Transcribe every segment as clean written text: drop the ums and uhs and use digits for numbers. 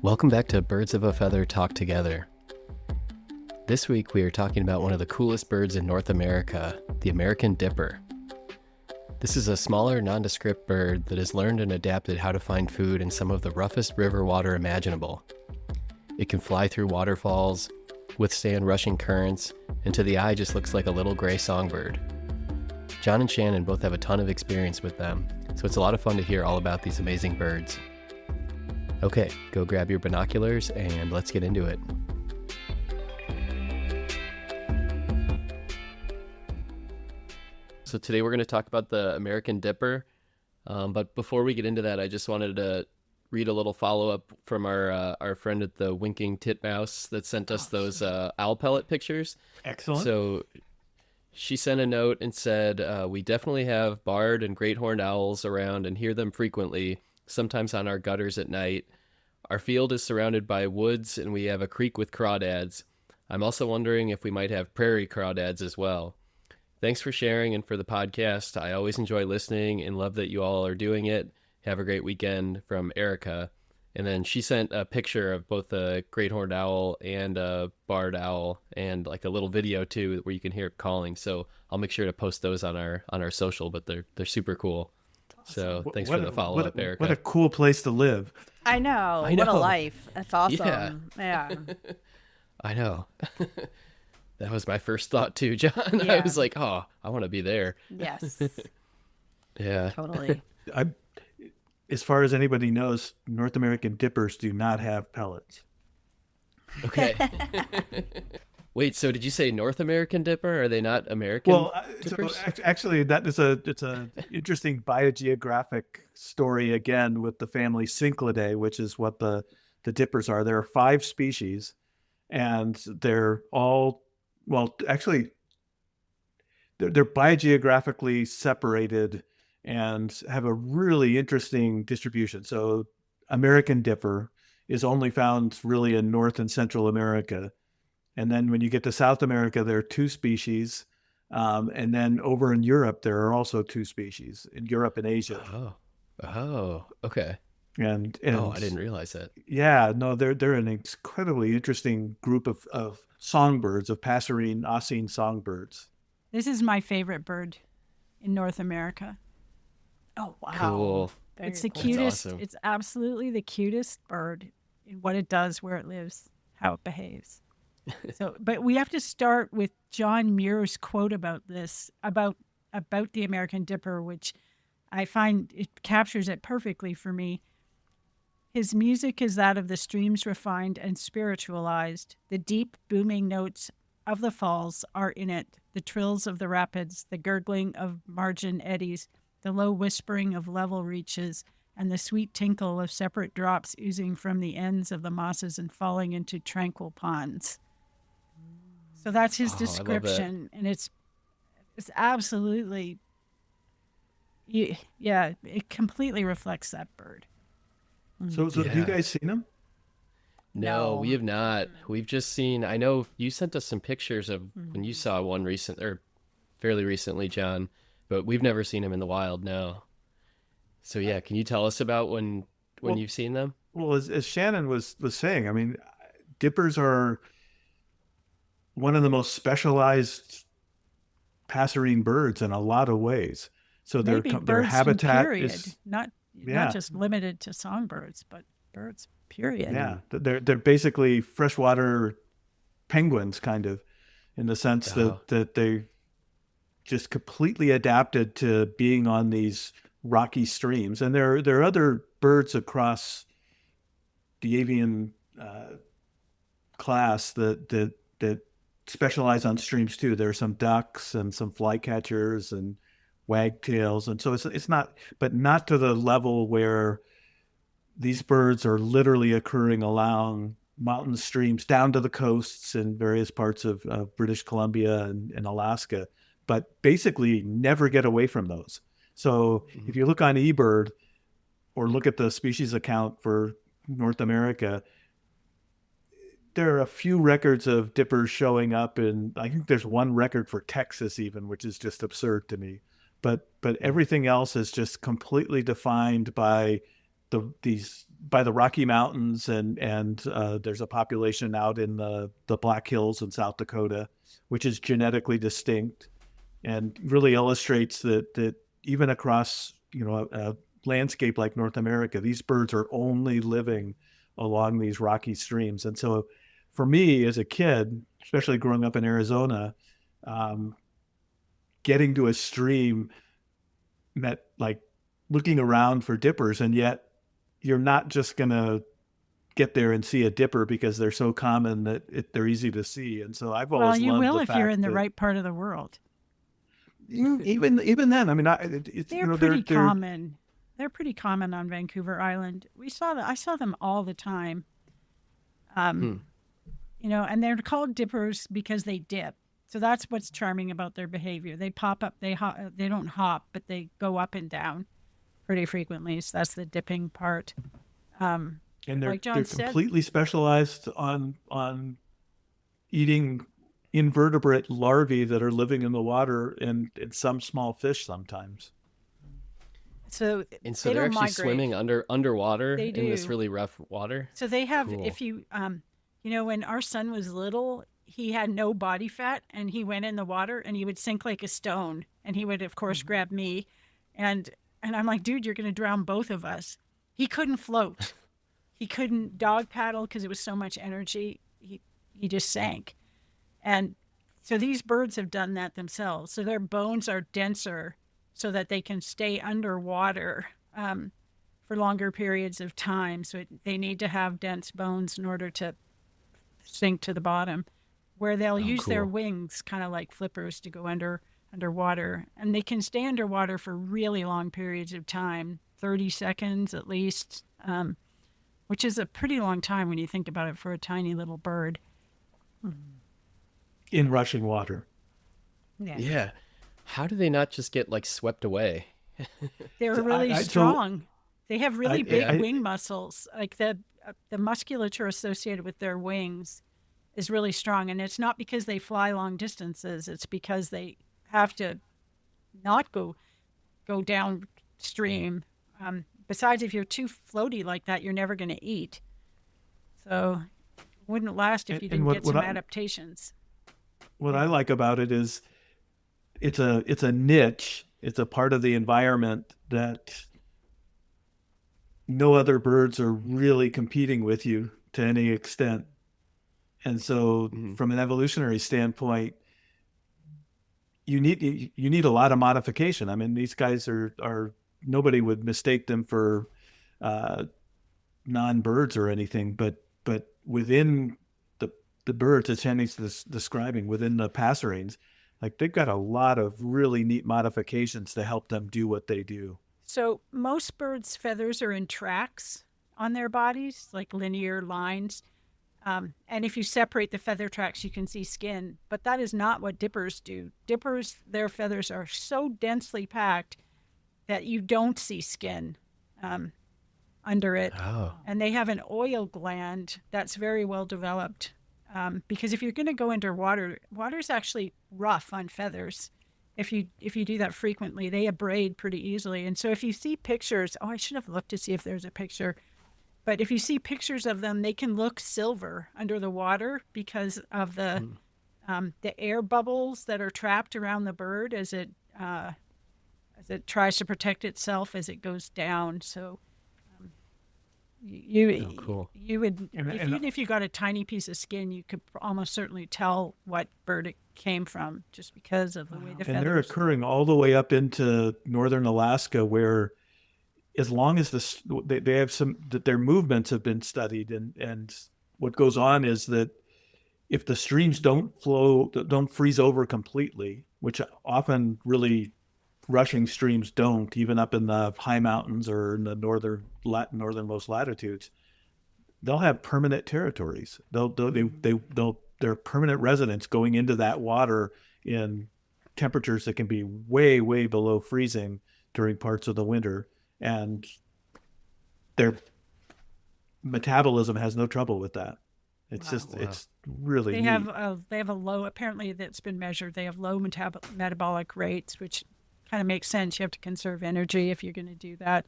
Welcome back to Birds of a Feather Talk Together. This week we are talking about one of the coolest birds in North America, the American dipper. This is a smaller, nondescript bird that has learned and adapted how to find food in some of the roughest river water imaginable. It can fly through waterfalls, withstand rushing currents, and to the eye just looks like a little gray songbird. John and Shannon both have a ton of experience with them, so it's a lot of fun to hear all about these amazing birds. Okay, go grab your binoculars and let's get into it. So today we're going to talk about the American dipper, but before we get into that, I just wanted to read a little follow-up from our friend at the Winking Titmouse that sent us those owl pellet pictures. Excellent. So she sent a note and said, we definitely have barred and great horned owls around and hear them frequently, sometimes on our gutters at night. Our field is surrounded by woods and we have a creek with crawdads. I'm also wondering if we might have prairie crawdads as well. Thanks for sharing and for the podcast. I always enjoy listening and love that you all are doing it. Have a great weekend, from Erica. And then she sent a picture of both a great horned owl and a barred owl and like a little video too where you can hear it calling. So I'll make sure to post those on our social, but they're super cool. So thanks for the follow-up, Erica. What a cool place to live. I know. What a life. That's awesome. Yeah. I know. That was my first thought too, John. Yeah. I was like, oh, I want to be there. Yes. Yeah. Totally. As far as anybody knows, North American dippers do not have pellets. Okay. Wait, so did you say North American dipper? Are they not American dippers? So actually, it's a interesting biogeographic story again with the family Cinclidae, which is what the dippers are. There are 5 species, and they're all, well, actually, they're biogeographically separated and have a really interesting distribution. So American dipper is only found really in North and Central America. And then when you get to South America, there are 2 species. And then over in Europe, there are also 2 species in Europe and Asia. Oh, okay. And I didn't realize that. Yeah, no, they're an incredibly interesting group of songbirds, of passerine, oscine songbirds. This is my favorite bird in North America. Oh, wow. Cool. It's the cutest. Awesome. It's absolutely the cutest bird in what it does, where it lives, how it behaves. But we have to start with John Muir's quote about this, about the American dipper, which I find it captures it perfectly for me. His music is that of the streams refined and spiritualized. The deep, booming notes of the falls are in it, the trills of the rapids, the gurgling of margin eddies, the low whispering of level reaches, and the sweet tinkle of separate drops oozing from the ends of the mosses and falling into tranquil ponds. So that's his description, and it's absolutely, yeah, it completely reflects that bird. So have you guys seen them? No, we have not. We've just seen, I know you sent us some pictures of when you saw one fairly recently, John, but we've never seen them in the wild, no. So yeah, can you tell us about when you've seen them? Well, as Shannon was saying, I mean, dippers are one of the most specialized passerine birds in a lot of ways. So their habitat is not just limited to songbirds, but birds, period. Yeah, they're basically freshwater penguins, kind of, in the sense that they just completely adapted to being on these rocky streams. And there are other birds across the avian class that specialize on streams too. There are some ducks and some flycatchers and wagtails, and so it's not to the level where these birds are literally occurring along mountain streams down to the coasts in various parts of British Columbia and Alaska, but basically never get away from those. So if you look on eBird or look at the species account for North America, there are a few records of dippers showing up, and I think there's one record for Texas even, which is just absurd to me. But everything else is just completely defined by these by the Rocky Mountains, and there's a population out in the Black Hills in South Dakota, which is genetically distinct, and really illustrates that even across a landscape like North America, these birds are only living along these rocky streams. And so, for me as a kid, especially growing up in Arizona, getting to a stream meant like looking around for dippers, and yet you're not just going to get there and see a dipper because they're so common that they're easy to see. And so I've always you loved will the if fact you're in the that, right part of the world. even then, I mean, They're pretty common. They're pretty common on Vancouver Island. I saw them all the time. And they're called dippers because they dip. So that's what's charming about their behavior. They pop up. They don't hop, but they go up and down pretty frequently. So that's the dipping part. And they're like John said, completely specialized on eating invertebrate larvae that are living in the water and some small fish sometimes. So they're actually migrate. swimming underwater in this really rough water. So they have, cool. If you, when our son was little, he had no body fat, and he went in the water and he would sink like a stone, and he would, of course, grab me, and I'm like, dude, you're going to drown both of us. He couldn't float. He couldn't dog paddle because it was so much energy. He just sank. And so these birds have done that themselves. So their bones are denser so that they can stay underwater for longer periods of time. So they need to have dense bones in order to sink to the bottom, where they'll use their wings, kind of like flippers, to go underwater. And they can stay underwater for really long periods of time, 30 seconds at least, which is a pretty long time when you think about it for a tiny little bird. In rushing water. Yeah. How do they not just get like swept away? They're really strong. They have really big wing muscles. Like the musculature associated with their wings is really strong. And it's not because they fly long distances. It's because they have to not go downstream. Besides, if you're too floaty like that, you're never going to eat. So it wouldn't last if you didn't get some adaptations. What I like about it is it's a niche. It's a part of the environment that no other birds are really competing with you to any extent. And so from an evolutionary standpoint, you need a lot of modification. I mean, these guys are nobody would mistake them for non-birds or anything, but within the birds, as Shannon's describing, within the passerines, like they've got a lot of really neat modifications to help them do what they do. So most birds' feathers are in tracks on their bodies, like linear lines. And if you separate the feather tracks, you can see skin. But that is not what dippers do. Dippers, their feathers are so densely packed that you don't see skin under it. Oh. And they have an oil gland that's very well developed. Because if you're going to go into water's actually rough on feathers. If you do that frequently, they abrade pretty easily. And so if you see pictures, I should have looked to see if there's a picture. But if you see pictures of them, they can look silver under the water because of the air bubbles that are trapped around the bird as it tries to protect itself as it goes down. So cool. You would, even if you got a tiny piece of skin, you could almost certainly tell what bird it came from just because of the way the feathers. And they're occurring all the way up into northern Alaska, where as long as they have that their movements have been studied, and what goes on is that if the streams don't freeze over completely, which often really rushing streams don't, even up in the high mountains or in the northernmost latitudes, they'll have permanent territories. They're permanent residents going into that water in temperatures that can be way, way below freezing during parts of the winter. And their metabolism has no trouble with that. It's it's really they neat. have a low, apparently that's been measured, they have low metabolic rates, which kind of makes sense. You have to conserve energy if you're going to do that.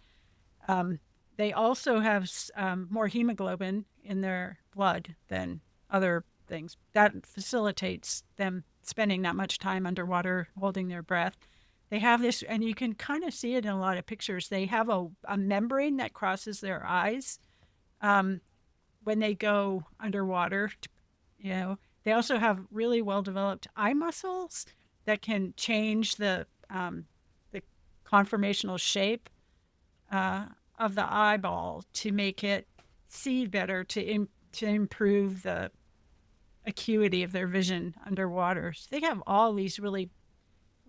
They also have more hemoglobin in their blood than other things. That facilitates them spending not much time underwater holding their breath. They have this, and you can kind of see it in a lot of pictures. They have a membrane that crosses their eyes when they go underwater. They also have really well-developed eye muscles that can change the conformational shape of the eyeball to make it see better, to improve the acuity of their vision underwater. So they have all these really,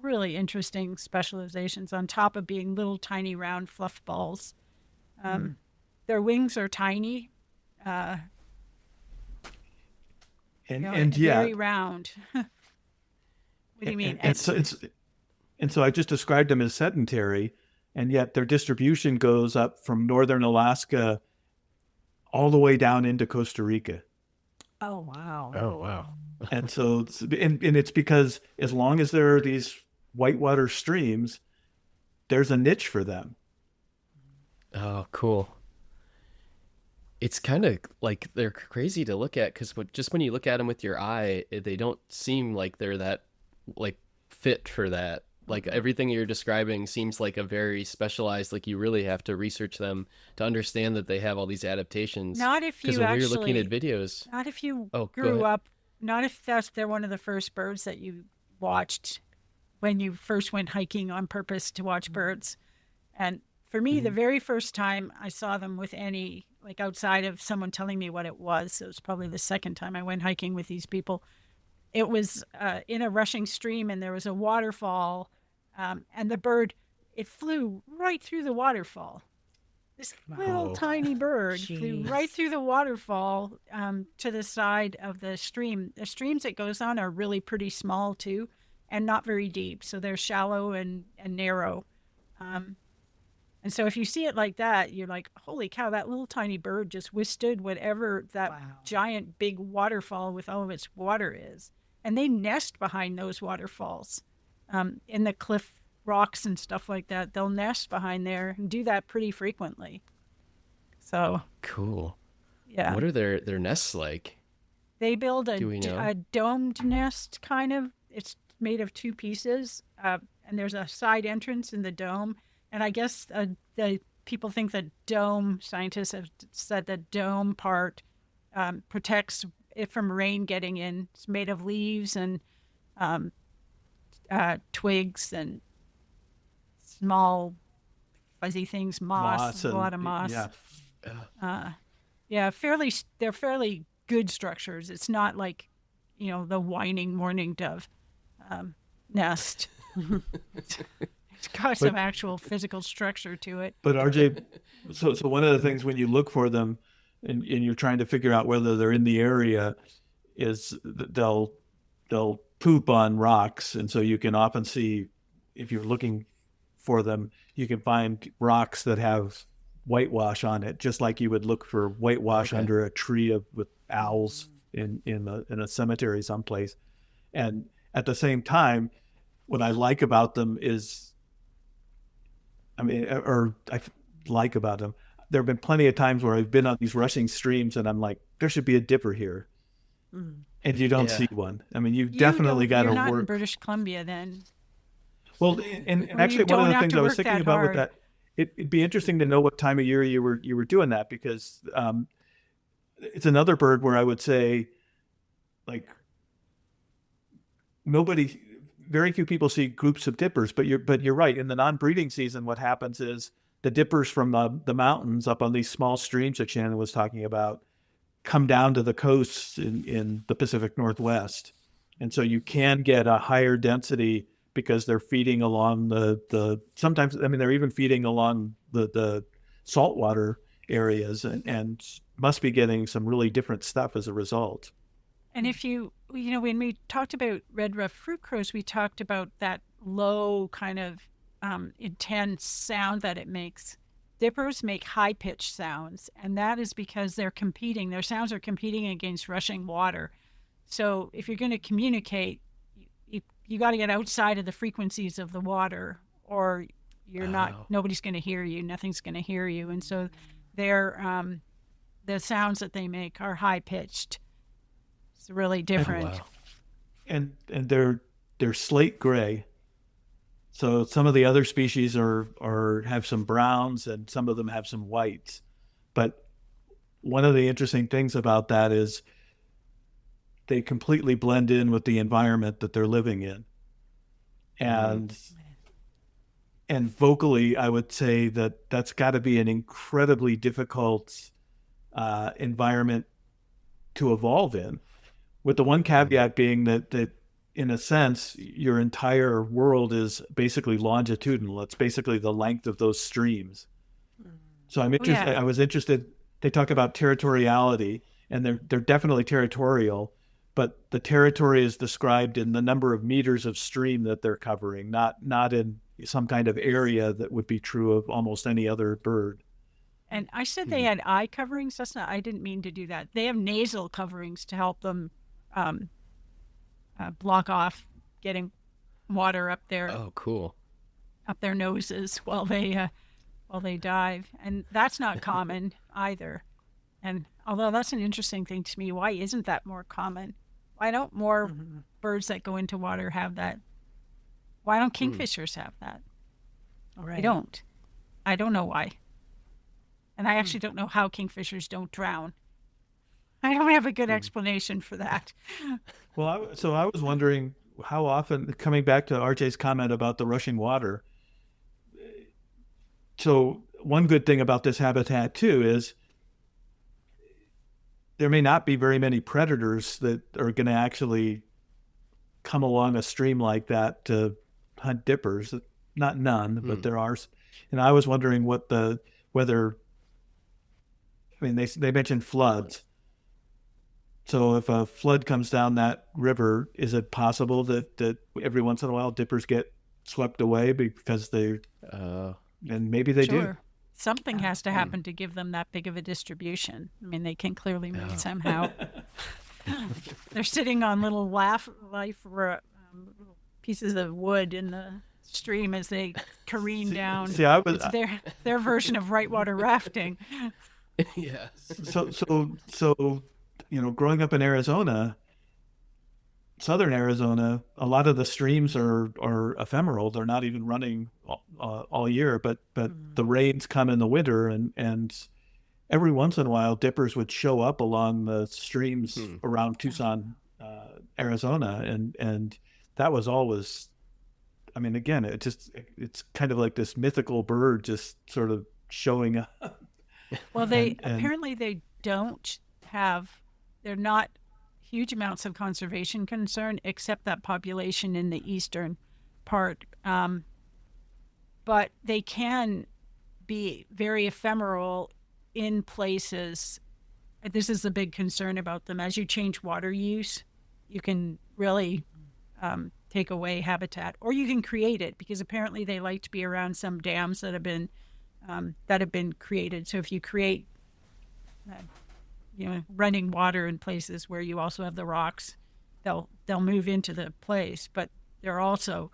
really interesting specializations on top of being little tiny round fluff balls. Their wings are tiny, very round. What do you mean? And so I just described them as sedentary, and yet their distribution goes up from northern Alaska all the way down into Costa Rica. Oh, wow. Oh, wow. And so, and it's because as long as there are these whitewater streams, there's a niche for them. Oh, cool. It's kind of like they're crazy to look at because just when you look at them with your eye, they don't seem like they're that like fit for that. Like everything you're describing seems like a very specialized, like you really have to research them to understand that they have all these adaptations. Not if you when actually, we were looking at videos. Not if you Oh, grew up, not if they're one of the first birds that you watched when you first went hiking on purpose to watch birds. And for me, the very first time I saw them with any, like outside of someone telling me what it was probably the second time I went hiking with these people. It was in a rushing stream, and there was a waterfall, and the bird, it flew right through the waterfall. This little tiny bird flew right through the waterfall to the side of the stream. The streams it goes on are really pretty small too, and not very deep. So they're shallow and narrow. And so if you see it like that, you're like, holy cow, that little tiny bird just withstood whatever that giant big waterfall with all of its water is. And they nest behind those waterfalls in the cliff rocks and stuff like that. They'll nest behind there and do that pretty frequently. So cool. Yeah. What are their nests like? They build a domed nest, kind of. It's made of two pieces, and there's a side entrance in the dome. And I guess the people think that scientists have said the dome part protects it from rain getting in. It's made of leaves and twigs and small fuzzy things, moss, a lot of moss. Yeah. They're fairly good structures. It's not like, the whining mourning dove nest. It's got some actual physical structure to it. But RJ, so one of the things when you look for them and you're trying to figure out whether they're in the area is that they'll poop on rocks. And so you can often see, if you're looking for them, you can find rocks that have whitewash on it, just like you would look for whitewash under a tree with owls in a cemetery someplace. And at the same time, what I like about them is, there have been plenty of times where I've been on these rushing streams and I'm like, there should be a dipper here. And you don't see one. You've definitely got to work. You're not in British Columbia then. Well, and actually one of the things I was thinking about with that, it'd be interesting to know what time of year you were doing that, because it's another bird where I would say, like, very few people see groups of dippers, but you're right. In the non-breeding season, what happens is the dippers from the mountains up on these small streams that Shannon was talking about come down to the coasts in the Pacific Northwest. And so you can get a higher density because they're feeding along sometimes they're even feeding along the saltwater areas and must be getting some really different stuff as a result. And if when we talked about red ruff fruit crows, we talked about that low kind of intense sound that it makes. Dippers make high-pitched sounds, and that is because their sounds are competing against rushing water. So if you're going to communicate, you got to get outside of the frequencies of the water, or nobody's going to hear you, nothing's going to hear you. And so the sounds that they make are high pitched. It's really different. Oh, wow. And they're slate gray. So some of the other species are have some browns and some of them have some whites. But one of the interesting things about that is they completely blend in with the environment that they're living in. And vocally, I would say that that's got to be an incredibly difficult environment to evolve in, with the one caveat being that in a sense, your entire world is basically longitudinal. It's basically the length of those streams. So I'm interested. Oh, yeah. I was interested. They talk about territoriality, and they're definitely territorial, but the territory is described in the number of meters of stream that they're covering, not in some kind of area that would be true of almost any other bird. And I said they had eye coverings. That's not. I didn't mean to do that. They have nasal coverings to help them block off getting water up there. Oh, cool. Up their noses while they dive, and that's not common either. And although that's an interesting thing to me, why isn't that more common? Why don't more birds that go into water have that? Why don't kingfishers have that? Right. They don't. I don't know why. And I actually don't know how kingfishers don't drown. I don't have a good explanation for that. Well, I was wondering how often, coming back to RJ's comment about the rushing water. So one good thing about this habitat too is there may not be very many predators that are going to actually come along a stream like that to hunt dippers. Not none, but there are. And I was wondering whether. I mean, they mentioned floods. So if a flood comes down that river, is it possible that every once in a while dippers get swept away because they? And maybe they do. Something has to happen to give them that big of a distribution. I mean, they can clearly move somehow. They're sitting on little pieces of wood in the stream as they careen down. It's their version of whitewater rafting. Yes. So, growing up in Arizona, southern Arizona, a lot of the streams are ephemeral. They're not even running all year, but the rains come in the winter, and every once in a while, dippers would show up along the streams around Tucson, Arizona, and that was always. I mean, again, it's kind of like this mythical bird just sort of showing up. Well, apparently they don't have. They're not huge amounts of conservation concern, except that population in the eastern part. But they can be very ephemeral in places. This is a big concern about them. As you change water use, you can really take away habitat, or you can create it, because apparently they like to be around some dams that have been created. So if you create running water in places where you also have the rocks, they'll move into the place. But they're also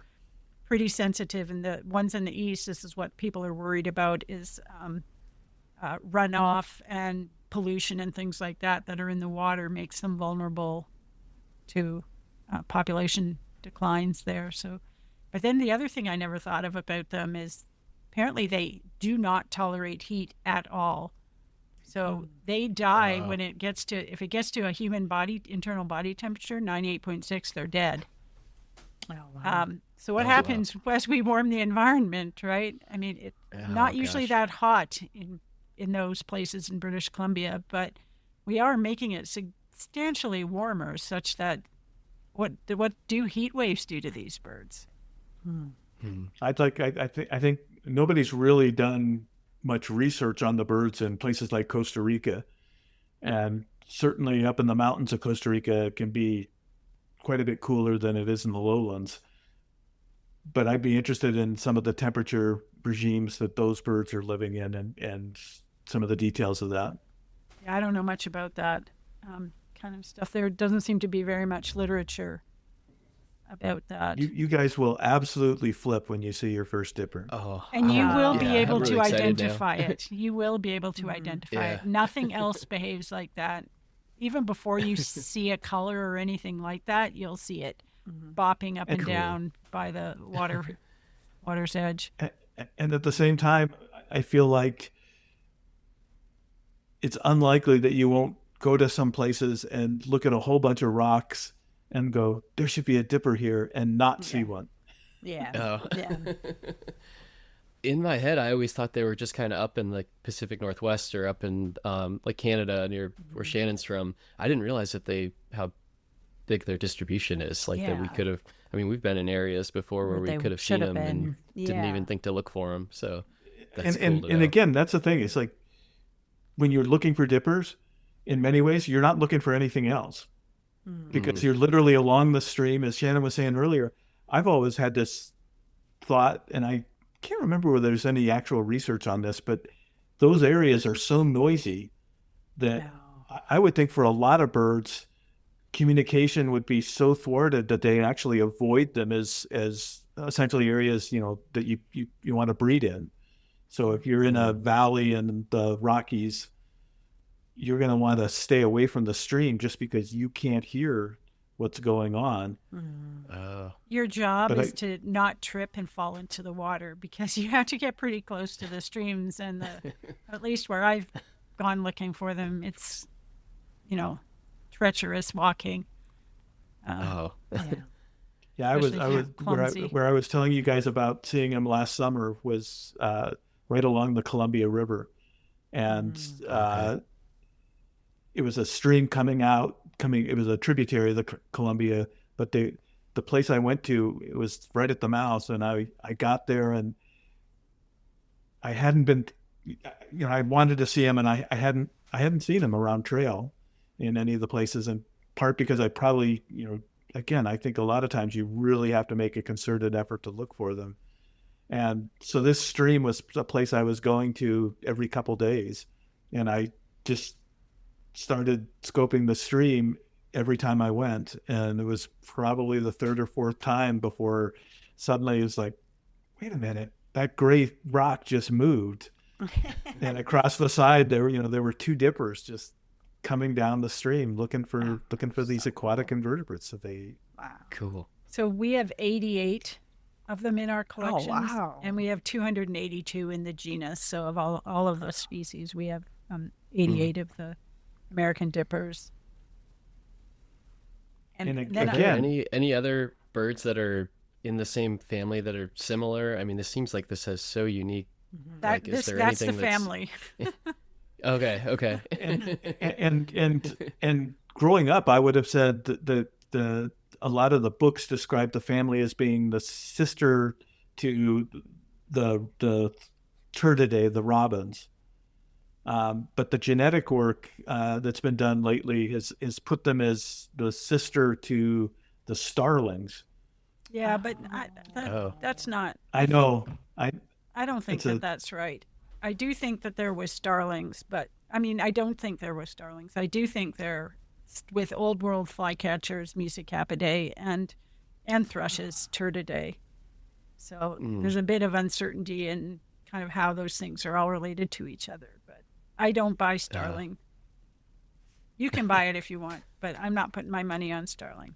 pretty sensitive, and the ones in the east, this is what people are worried about, is runoff and pollution and things like that are in the water makes them vulnerable to population declines there. So, but then the other thing I never thought of about them is apparently they do not tolerate heat at all. So they die when if it gets to a human body, internal body temperature, 98.6, they're dead. Oh, wow. So what happens as we warm the environment, right? I mean, it's not usually that hot in those places in British Columbia, but we are making it substantially warmer, such that what do heat waves do to these birds? I think nobody's really done much research on the birds in places like Costa Rica, and certainly up in the mountains of Costa Rica it can be quite a bit cooler than it is in the lowlands. But I'd be interested in some of the temperature regimes that those birds are living in, and some of the details of that. Yeah, I don't know much about that kind of stuff. There doesn't seem to be very much literature about that. You guys will absolutely flip when you see your first dipper. Oh, And you will be yeah, able I'm really to excited now. identify it. You will be able to identify it. Nothing else behaves like that. Even before you see a color or anything like that, you'll see it bopping up and down by the water's edge. And at the same time, I feel like it's unlikely that you won't go to some places and look at a whole bunch of rocks and go, there should be a dipper here, and not see one. Yeah. Oh. Yeah. In my head, I always thought they were just kind of up in the Pacific Northwest or up in like Canada near where Shannon's from. I didn't realize that how big their distribution is. Like that we could have. I mean, we've been in areas before where we could have seen them and didn't even think to look for them. So that's cool to know. And again, that's the thing. It's like when you're looking for dippers, in many ways, you're not looking for anything else because you're literally along the stream. As Shannon was saying earlier, I've always had this thought, and I can't remember whether there's any actual research on this, but those areas are so noisy that I would think for a lot of birds, communication would be so thwarted that they actually avoid them as essentially areas, that you want to breed in. So if you're in a valley in the Rockies, you're going to want to stay away from the stream just because you can't hear what's going on. Your job is to not trip and fall into the water because you have to get pretty close to the streams, and at least where I've gone looking for them, it's treacherous walking. I was where I was telling you guys about seeing him last summer was right along the Columbia River, and it was a stream it was a tributary of the Columbia, but the place I went to, it was right at the mouth, and I got there and I hadn't been, I wanted to see him, and I hadn't seen him around trail in any of the places, in part because I probably, again, I think a lot of times you really have to make a concerted effort to look for them. And so this stream was a place I was going to every couple days, and I just started scoping the stream every time I went, and it was probably the third or fourth time before suddenly it was like, wait a minute, that gray rock just moved. And across the side there were two dippers just coming down the stream looking for these aquatic invertebrates that they Cool. So we have 88 of them in our collections. Oh, wow. And we have 282 in the genus. So of all of the species, we have 88 of the American dippers. And then again, any other birds that are in the same family that are similar? I mean, this seems like this has so unique. That's the family. Okay. and growing up, I would have said that a lot of the books describe the family as being the sister to the Turdidae, the robins. But the genetic work that's been done lately has put them as the sister to the starlings. Yeah, but that's not. I know. I don't think that's right. I do think that there was starlings, but I don't think there was starlings. I do think they're with Old World flycatchers, Musicapidae, and thrushes, Turdidae. So there's a bit of uncertainty in kind of how those things are all related to each other. But I don't buy starling. You can buy it if you want, but I'm not putting my money on starling.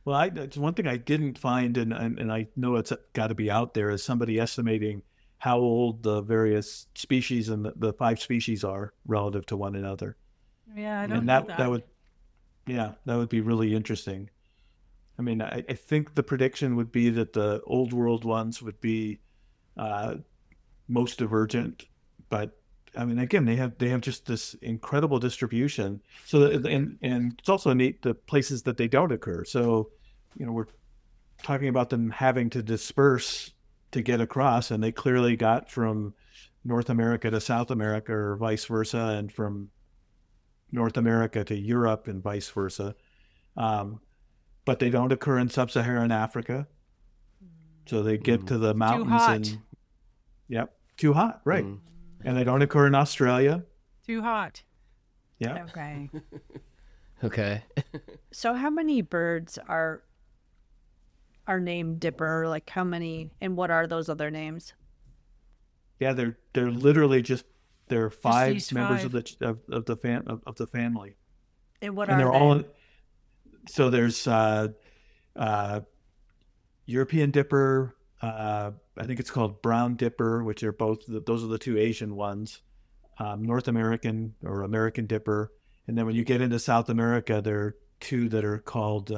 Well, it's one thing I didn't find, and I know it's got to be out there, is somebody estimating how old the various species and the 5 species are relative to one another. Yeah, I don't know that. That would be really interesting. I mean, I think the prediction would be that the Old World ones would be most divergent, but I mean, again, they have just this incredible distribution. So, and it's also neat the places that they don't occur. So, we're talking about them having to disperse to get across, and they clearly got from North America to South America or vice versa, and from North America to Europe and vice versa. But they don't occur in sub-Saharan Africa. So they get to the mountains. Too hot, right. And they don't occur in Australia. Too hot. Yeah. Okay. Okay. So how many birds are are named Dipper? Like how many, and what are those other names? Yeah, they're literally just there are five these members five. of the family, And what and are they're they? all. So there's European dipper. I think it's called brown dipper, which are those are the two Asian ones. North American or American dipper, and then when you get into South America, there are two that are called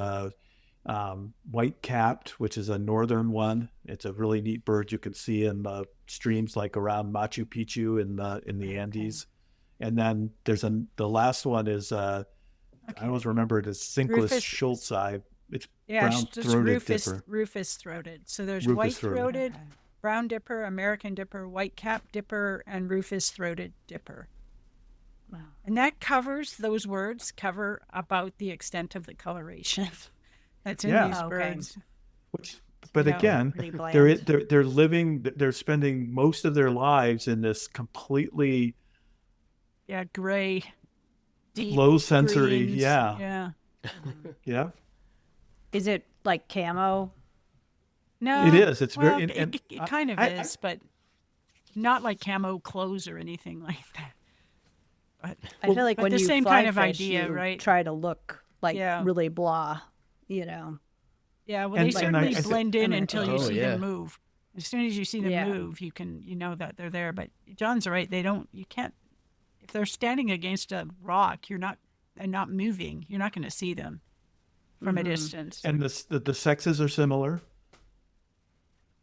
white capped, which is a northern one. It's a really neat bird you can see in streams like around Machu Picchu in the Andes. And then the last one is I always remember it as Cinclus schultzi. It's brown-throated dipper. Rufous-throated. So there's Rufous-throated. white-throated, brown dipper, American dipper, white-capped dipper, and rufous-throated dipper. Wow. And that those words cover about the extent of the coloration that's in these birds. But again, they're spending most of their lives in this completely gray, deep, low sensory, greens. yeah. Is it like camo? No, it is. It's well, very. It kind of is, but not like camo clothes or anything like that. But I feel like when the you same fly kind of fish, idea, you right? try to look like really blah, Yeah, well, they certainly blend in until you see them move. As soon as you see them move, you know that they're there. But John's right; you can't. If they're standing against a rock, and not moving, you're not going to see them from a distance. And the sexes are similar.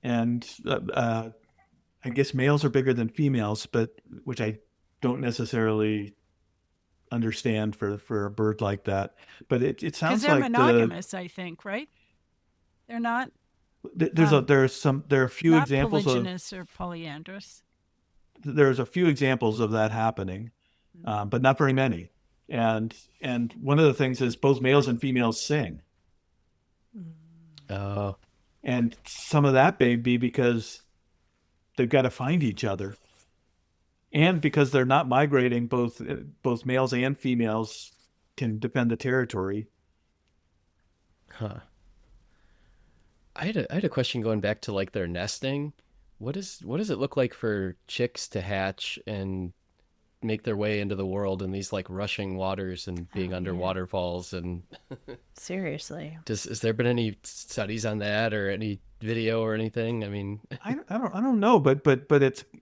And I guess males are bigger than females, which I don't necessarily understand for a bird like that. But it sounds like they're monogamous, I think, right? They're not. There are a few not examples polygynous or polyandrous. There's a few examples of that happening, but not very many. And one of the things is both males and females sing. Oh. And some of that may be because they've got to find each other. And because they're not migrating, both males and females can defend the territory. Huh. I had a question going back to like their nesting. What does it look like for chicks to hatch and make their way into the world in these like rushing waters and being under waterfalls and seriously? Has there been any studies on that or any video or anything? I mean, I don't know, but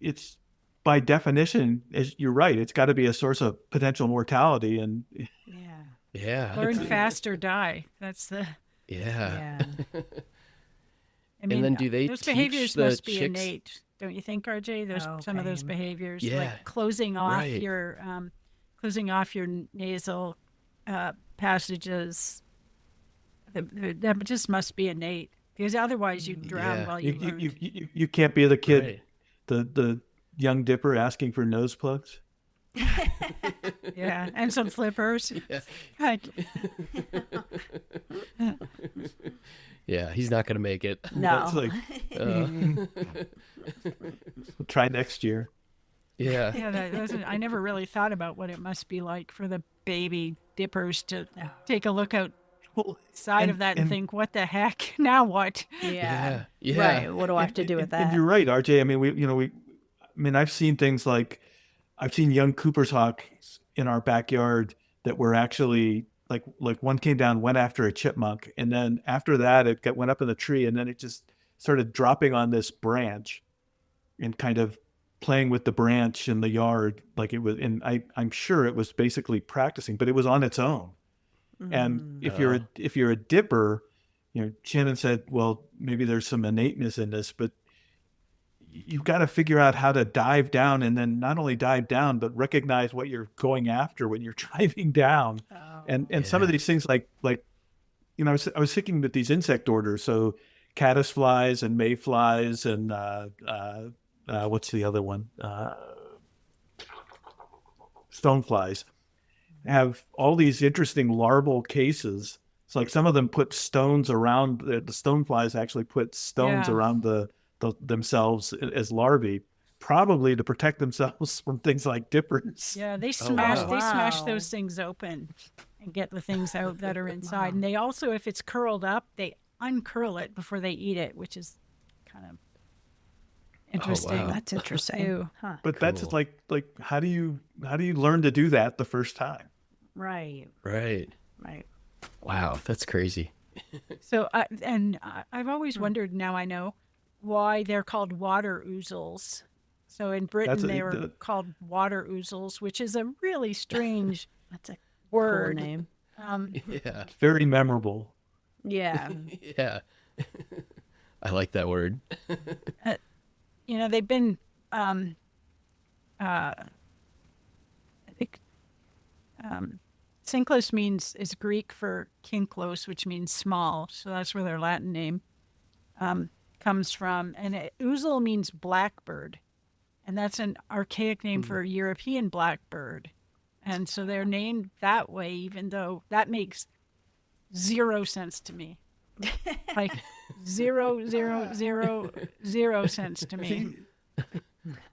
it's by definition, you're right. It's got to be a source of potential mortality and learn fast or die. That's the I mean, and then do they those teach behaviors the must be chicks... innate, don't you think, RJ? Some of those behaviors, like closing off your nasal passages. That just must be innate, because otherwise you drown while you learn. You can't be the kid, the young dipper asking for nose plugs. And some flippers. Yeah, he's not going to make it. No. Like, we'll try next year. Yeah. I never really thought about what it must be like for the baby dippers to take a look outside of that and think, what the heck? Now what? Yeah. Right. What do I have to do with that? And you're right, RJ. I mean, I've seen things like, I've seen young Cooper's hawks in our backyard that were actually like one came down, went after a chipmunk, and then after that it went up in the tree, and then it just started dropping on this branch and kind of playing with the branch in the yard like it was. And I'm sure it was basically practicing, but it was on its own. And if you're a dipper, Shannon said, well, maybe there's some innateness in this, but you've got to figure out how to dive down, and then not only dive down, but recognize what you're going after when you're diving down. And some of these things I was thinking with these insect orders, so caddisflies and mayflies and what's the other one? Stoneflies have all these interesting larval cases. It's like some of them put stones around the stoneflies actually put stones around themselves as larvae, probably to protect themselves from things like dippers. Yeah, they smash those things open and get the things out that are inside. And they also, if it's curled up, they uncurl it before they eat it, which is kind of interesting. Oh, wow. That's interesting. Huh. But Cool. that's like how do you learn to do that the first time? Right. Right. Wow, that's crazy. So, I've always wondered, now I know, why they're called water ouzels. So in Britain, they were called water ouzels, which is a really strange That's a word. cool name. Yeah. It's very memorable. Yeah. Yeah. I like that word. They've been, I think, Cinclus is Greek for kinklos, which means small. So that's where their Latin name comes from. And ouzel means blackbird. And that's an archaic name for a European blackbird. And so they're named that way, even though that makes 0 sense to me. Like 0 sense to me.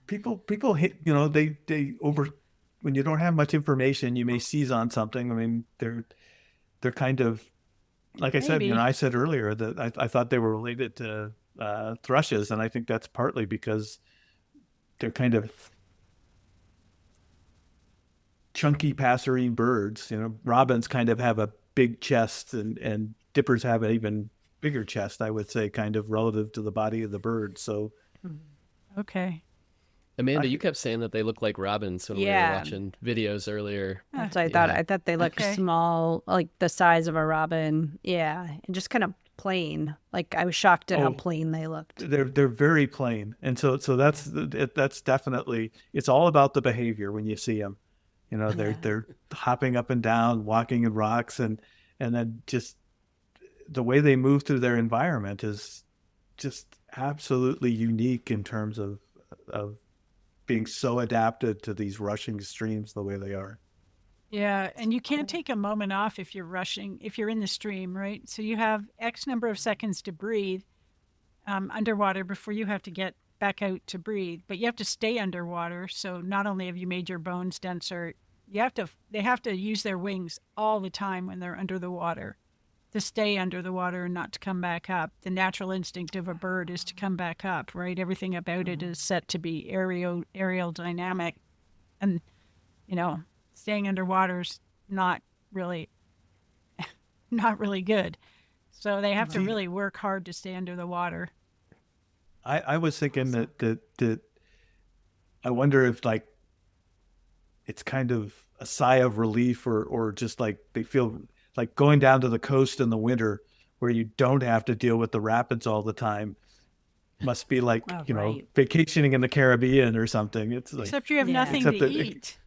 People hit, they over, when you don't have much information, you may seize on something. I mean, they're kind of, like I said, I said earlier that I thought they were related to thrushes, and I think that's partly because they're kind of chunky passerine birds. Robins kind of have a big chest, and dippers have an even bigger chest, I would say, kind of relative to the body of the bird. So, okay. Amanda, you kept saying that they look like robins when we were watching videos earlier. That's what I thought. I thought they looked small, like the size of a robin. Yeah, and just kind of plain. Like I was shocked at how plain they looked. They're very plain, and so that's definitely, it's all about the behavior when you see them. They're hopping up and down, walking in rocks, and then just the way they move through their environment is just absolutely unique in terms of being so adapted to these rushing streams the way they are. Yeah, and you can't take a moment off if you're in the stream, right? So you have X number of seconds to breathe underwater before you have to get back out to breathe. But you have to stay underwater. So not only have you made your bones denser, they have to use their wings all the time when they're under the water to stay under the water and not to come back up. The natural instinct of a bird is to come back up, right? Everything about it is set to be aerial dynamic. And, staying underwater is not really good. So they have to really work hard to stay under the water. I was thinking that I wonder if it's kind of a sigh of relief or just like they feel like going down to the coast in the winter where you don't have to deal with the rapids all the time must be like, vacationing in the Caribbean or something. It's like, except you have nothing to eat.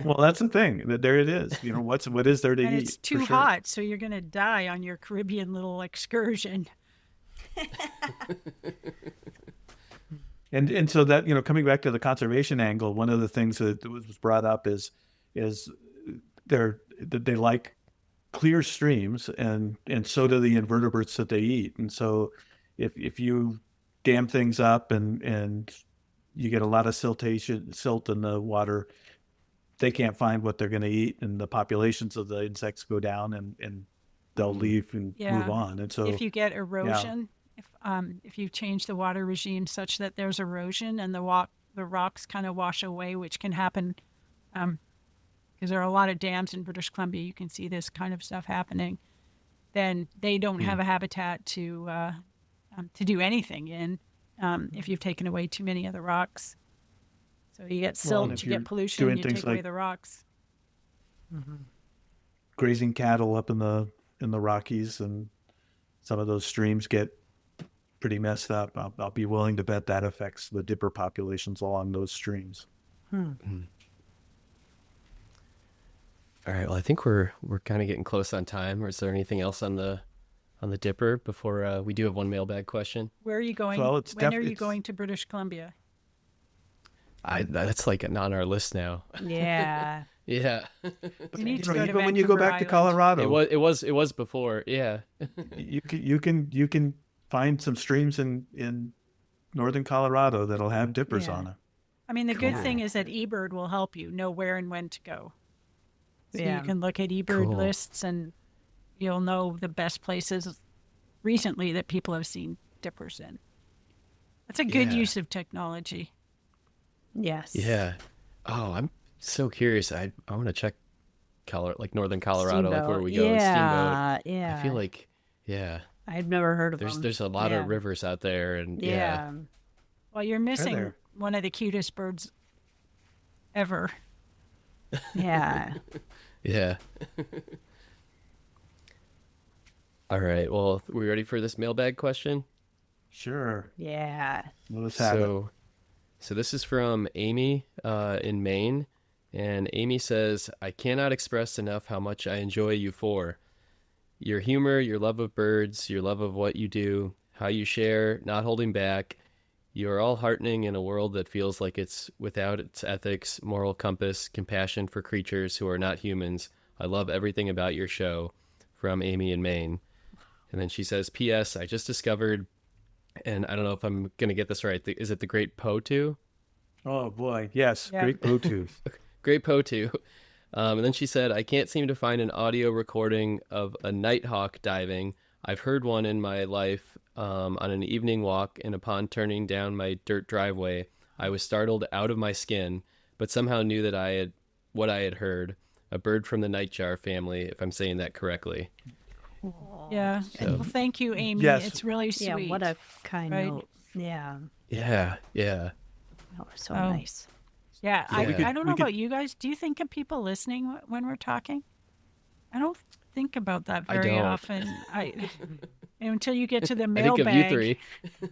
Well, that's the thing. There it is. What is there to and eat? It's too hot, so you're going to die on your Caribbean little excursion. And so that, coming back to the conservation angle, one of the things that was brought up is they like clear streams, and so do the invertebrates that they eat. And so if you dam things up and you get a lot of silt in the water, they can't find what they're going to eat, and the populations of the insects go down, and they'll leave and move on. And so if you get erosion, if you change the water regime such that there's erosion and the rocks kind of wash away, which can happen because there are a lot of dams in British Columbia, you can see this kind of stuff happening, then they don't have a habitat to do anything in if you've taken away too many of the rocks. So you get silt, you get pollution, you take away the rocks. Grazing cattle up in the Rockies, and some of those streams get pretty messed up. I'll be willing to bet that affects the dipper populations along those streams. All right. Well, I think we're kind of getting close on time. Or is there anything else on the dipper before we do have one mailbag question? Where are you going? Well, when are you going to British Columbia? That's like on our list now. Yeah. Yeah. You need to go to even when Vancouver you go back Island. to Colorado, It was before. Yeah. you can find some streams in northern Colorado that'll have dippers on them. I mean, the good thing is that eBird will help you know where and when to go. So you can look at eBird lists, and you'll know the best places recently that people have seen dippers in. That's a good use of technology. Yes. Yeah. Oh, I'm so curious. I want to check northern Colorado, like where we go, Steamboat. Yeah. I feel like, yeah, I've never heard of them. there's a lot of rivers out there, and yeah. Well, you're missing one of the cutest birds ever. Yeah. Yeah. All right. Well, we ready for this mailbag question? Sure. Yeah. Let's have it. So this is from Amy in Maine. And Amy says, I cannot express enough how much I enjoy you four. Your humor, your love of birds, your love of what you do, how you share, not holding back. You are all heartening in a world that feels like it's without its ethics, moral compass, compassion for creatures who are not humans. I love everything about your show. From Amy in Maine. And then she says, P.S. I just discovered, and I don't know if I'm going to get this right. Is it the Great Potu? Oh, boy. Yes. Yeah. Great Potu. Great Potu. And then she said, I can't seem to find an audio recording of a nighthawk diving. I've heard one in my life on an evening walk, and upon turning down my dirt driveway, I was startled out of my skin, but somehow knew that what I had heard, a bird from the nightjar family, if I'm saying that correctly. Yeah. So, well, thank you, Amy. Yes. It's really sweet. Yeah, what a kind note. Yeah. Yeah. Oh, so nice. Yeah, I don't know about you guys. Do you think of people listening when we're talking? I don't think about that very often. Until you get to the mailbag. I think of you three.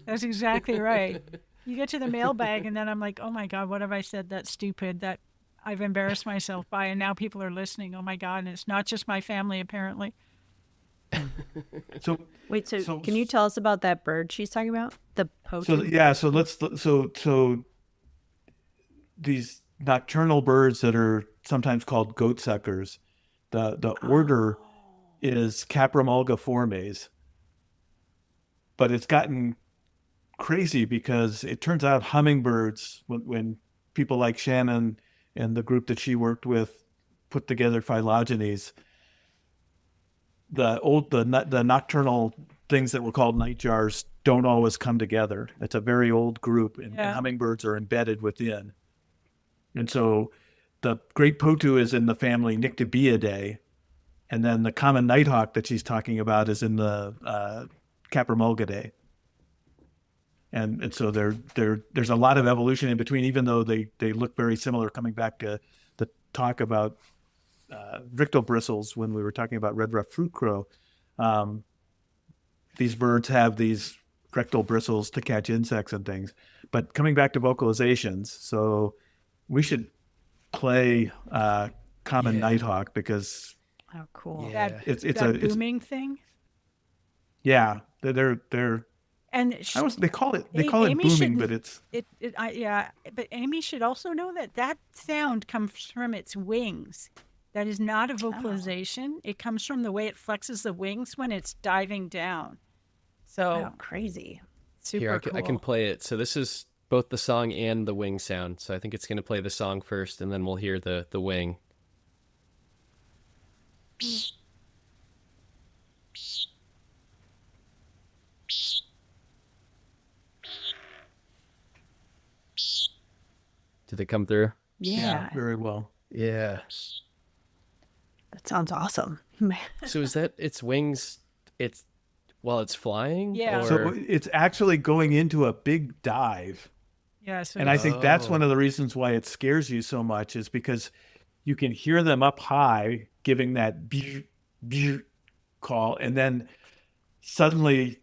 That's exactly right. You get to the mailbag, and then I'm like, oh my God, what have I said that's stupid, that I've embarrassed myself by, and now people are listening. Oh my God, and it's not just my family, apparently. So can you tell us about that bird she's talking about? The potu? So these nocturnal birds that are sometimes called goat suckers, the order is Caprimulgiformes. But it's gotten crazy because it turns out hummingbirds, when people like Shannon and the group that she worked with put together phylogenies, the nocturnal things that were called nightjars don't always come together. It's a very old group, and hummingbirds are embedded within. And so the great potu is in the family Nyctibiidae, and then the common nighthawk that she's talking about is in the Caprimulgidae. And so there's a lot of evolution in between, even though they look very similar. Coming back to the talk about rictal bristles when we were talking about red-ruffed fruit crow, these birds have these rectal bristles to catch insects and things. But coming back to vocalizations, so we should play common nighthawk because cool. Yeah. It's a booming thing. Yeah, they're and they call it booming, but it's But Amy should also know that sound comes from its wings. That is not a vocalization. It comes from the way it flexes the wings when it's diving down. So crazy. Super cool. I can play it. So this is both the song and the wing sound. So I think it's going to play the song first, and then we'll hear the wing. Did it come through? Yeah. Very well. Yeah. That sounds awesome. So is that its wings? It's while it's flying? Yeah. Or... So it's actually going into a big dive. Yeah. So and I think that's one of the reasons why it scares you so much, is because you can hear them up high giving that call, and then suddenly,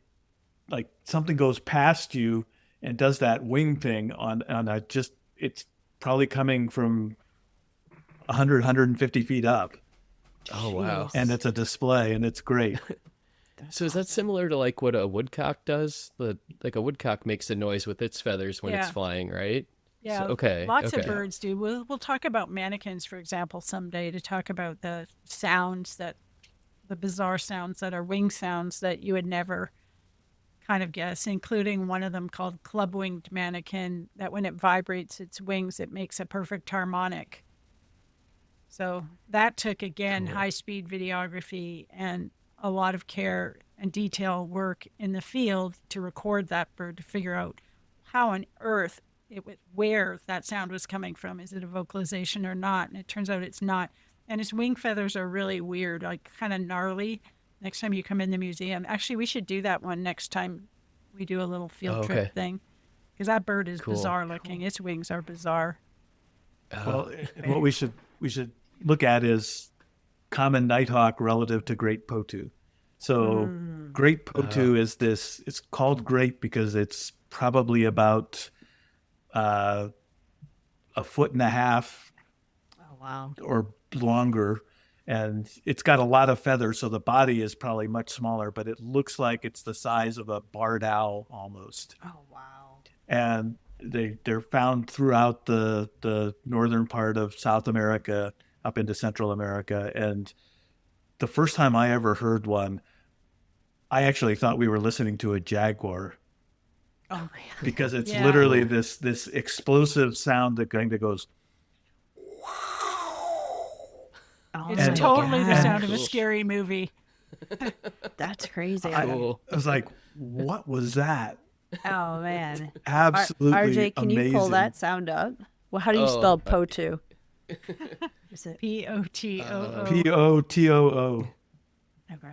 like, something goes past you and does that wing thing on a just. It's probably coming from 100, 150 feet up. Oh, wow. And it's a display, and it's great. So is that similar to like what a woodcock does? Like a woodcock makes a noise with its feathers when it's flying, right? Yeah. So, okay. Lots of birds do. We'll talk about manakins, for example, someday, to talk about the bizarre sounds that are wing sounds that you would never kind of guess, including one of them called club-winged manakin, that when it vibrates its wings, it makes a perfect harmonic. So that took, again, high-speed videography and a lot of care and detail work in the field to record that bird to figure out how on earth where that sound was coming from. Is it a vocalization or not? And it turns out it's not. And its wing feathers are really weird, like kind of gnarly. Next time you come in the museum, actually, we should do that one next time we do a little field trip thing, because that bird is bizarre looking. Its wings are bizarre. Well, what we should look at is common nighthawk relative to great potu. So great potu is this. It's called great because it's probably about a 1.5 feet. Oh, wow. Or longer, and it's got a lot of feathers, so the body is probably much smaller, but it looks like it's the size of a barred owl almost. Oh, wow. And they're found throughout the northern part of South America up into Central America. And the first time I ever heard one, I actually thought we were listening to a jaguar. Oh, man. Because it's literally this explosive sound that kind of goes. Oh, it's totally the sound of a scary movie. That's crazy. I was like, what was that? Oh, man. Absolutely RJ, can amazing. you pull that sound up? Well, how do you spell potu? Is it P-O-T-O-O? P-O-T-O-O. Okay.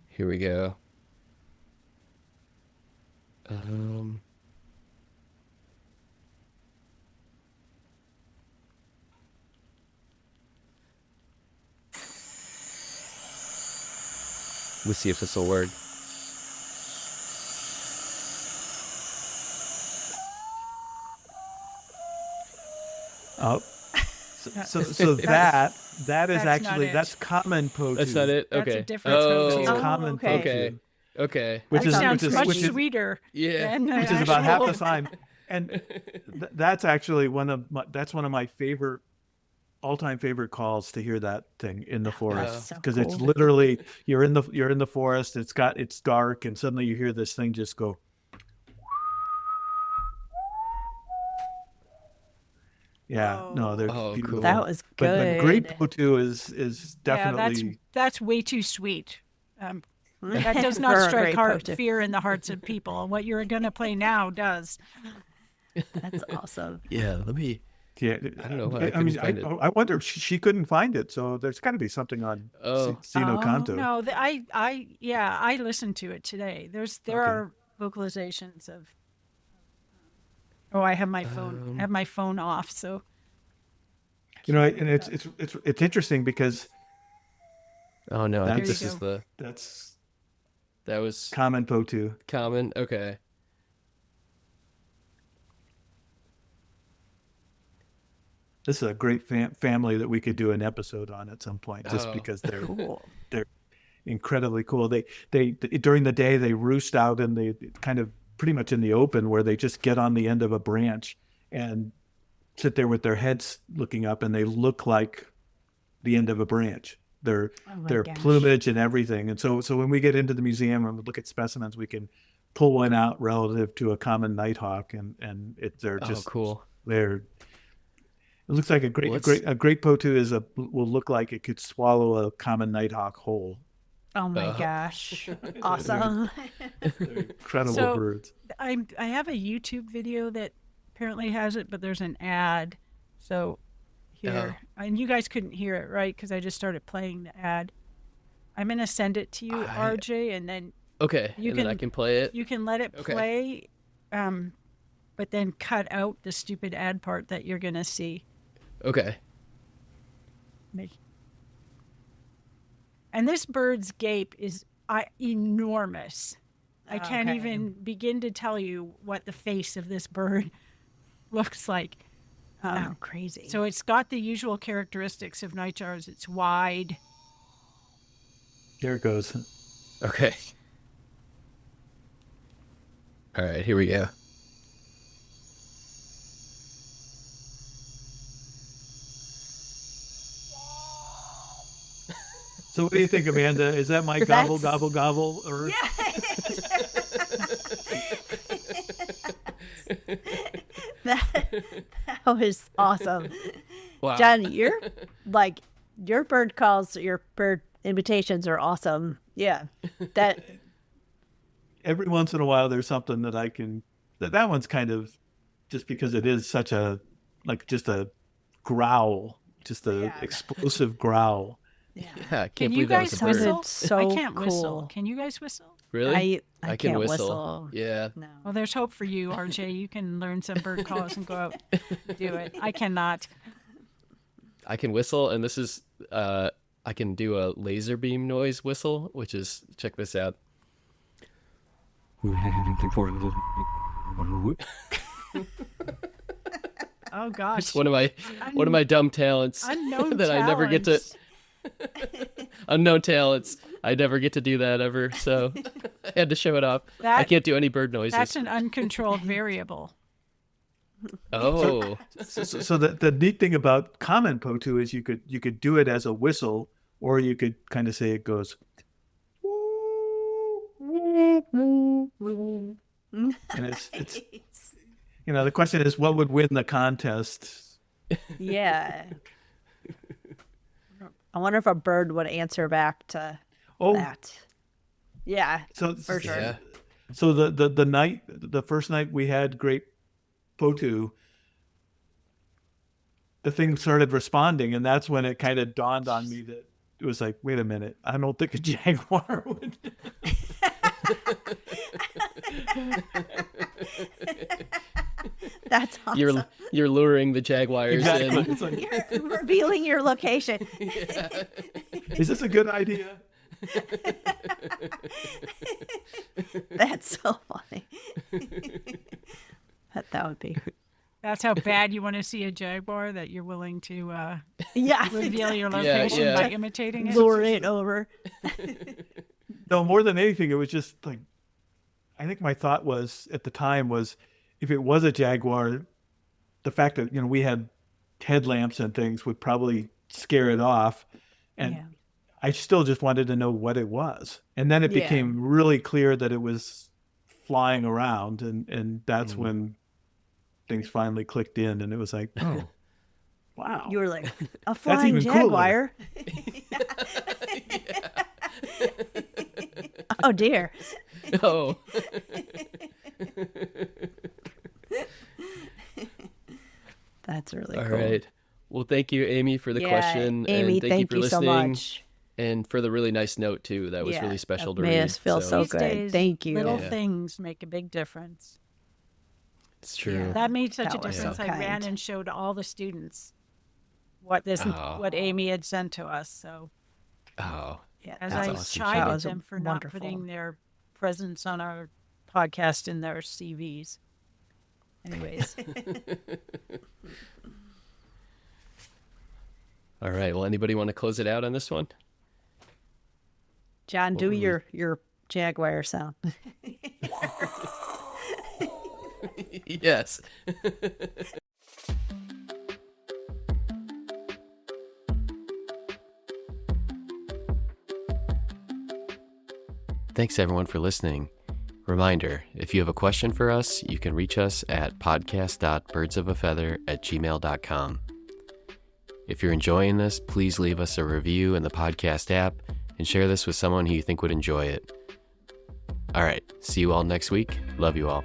Here we go. We'll see if this will work. Oh, so that is actually that's common potu. That's not it. That's Okay. a different potu. It's common okay. potu. Okay. Which Sounds is much sweeter. Yeah. Which is about half the time. And that's actually one of my favorite, all-time favorite calls to hear that thing in the forest, because it's literally you're in the forest. It's dark, and suddenly you hear this thing just go. Yeah, no, they're beautiful. Cool. That was good. But great potu is definitely. Yeah, that's way too sweet. That does not strike fear in the hearts of people. What you're going to play now does. That's awesome. Yeah, let me. Yeah, I don't know why I couldn't find it. I wonder if she couldn't find it. So there's got to be something on Sino Canto. No, I listened to it today. There are vocalizations of. Oh, I have my phone. I have my phone off. So. You know, and it's interesting because. Oh no! I think this is that was common potu. Common. Okay. This is a great family that we could do an episode on at some point, just because they're cool. They're incredibly cool. They during the day they roost out in the kind of pretty much in the open, where they just get on the end of a branch and sit there with their heads looking up, and they look like the end of a branch. Their plumage and everything. And so when we get into the museum and look at specimens, we can pull one out relative to a common nighthawk, and they're just cool. It looks like a great potu will look like it could swallow a common nighthawk whole. Oh my gosh. Awesome. They're incredible birds. I have a YouTube video that apparently has it, but there's an ad. So here, and you guys couldn't hear it, right? Because I just started playing the ad. I'm going to send it to you, RJ, and then then I can play it. You can let it play, but then cut out the stupid ad part that you're going to see. Okay. And this bird's gape is enormous. I can't even begin to tell you what the face of this bird looks like. Crazy. So it's got the usual characteristics of nightjars. It's wide. There it goes. Okay. All right, here we go. So what do you think, Amanda? Is that my gobble, gobble, gobble? Or... Yeah. that was awesome. Wow. Jen, your bird calls, your bird Invitations are awesome. Yeah. That Every once in a while, there's something that I can. That one's kind of just because it is such a just a growl, just a explosive growl. Yeah, I can't Can you believe that guys was a bird. whistle? So I can't cool. whistle. Can you guys whistle? Really? I can can't whistle. Yeah. No. Well, there's hope for you, RJ. You can learn some bird calls and go out and do it. I cannot. I can whistle, and this is I can do a laser beam noise whistle, which is, check this out. Oh gosh. It's one of my dumb talents Unknown that I never get to. talents. Unknown talents. I never get to do that ever, so I had to show it off. I can't do any bird noises. That's an uncontrolled variable. Oh, So the neat thing about common potu is you could do it as a whistle, or you could kind of say it goes. And it's the question is, what would win the contest? Yeah. I wonder if a bird would answer back to that. Yeah. So for sure. yeah. So the first night we had great potu, the thing started responding, and that's when it kind of dawned on me that it was like, wait a minute, I don't think a jaguar would. That's awesome. You're luring the jaguars in. It's like, You're revealing your location. is this a good idea? That's so funny. That would be. That's how bad you want to see a jaguar, that you're willing to reveal your Yeah, location yeah. by imitating it. Lure it over. No, more than anything, it was just like, I think my thought was at the time was, if it was a jaguar, the fact that we had headlamps and things would probably scare it off, and I still just wanted to know what it was. And then it became really clear that it was flying around, and that's when things finally clicked in, and it was like, oh, wow. You were like, a flying even cooler. jaguar. Oh, dear. Oh. That's really All cool. right. Well, thank you, Amy, for the question. Amy, and thank you for so listening. much. And for the really nice note, too. That was really special to made read. us feel so These good. days, Thank you. Little things make a big difference. It's true. Yeah. That made such That a was difference. so I ran kind. and showed all the students what Amy had sent to us. So Oh, Yeah, as That's I awesome, chided Shannon. them for Wonderful. not putting their presence on our podcast in their CVs. Anyways, all right. Well, anybody want to close it out on this one? John, do your jaguar sound. Yes. Thanks, everyone, for listening. Reminder, if you have a question for us, you can reach us at podcast.birdsofafeather@gmail.com. If you're enjoying this, please leave us a review in the podcast app and share this with someone who you think would enjoy it. All right, see you all next week. Love you all.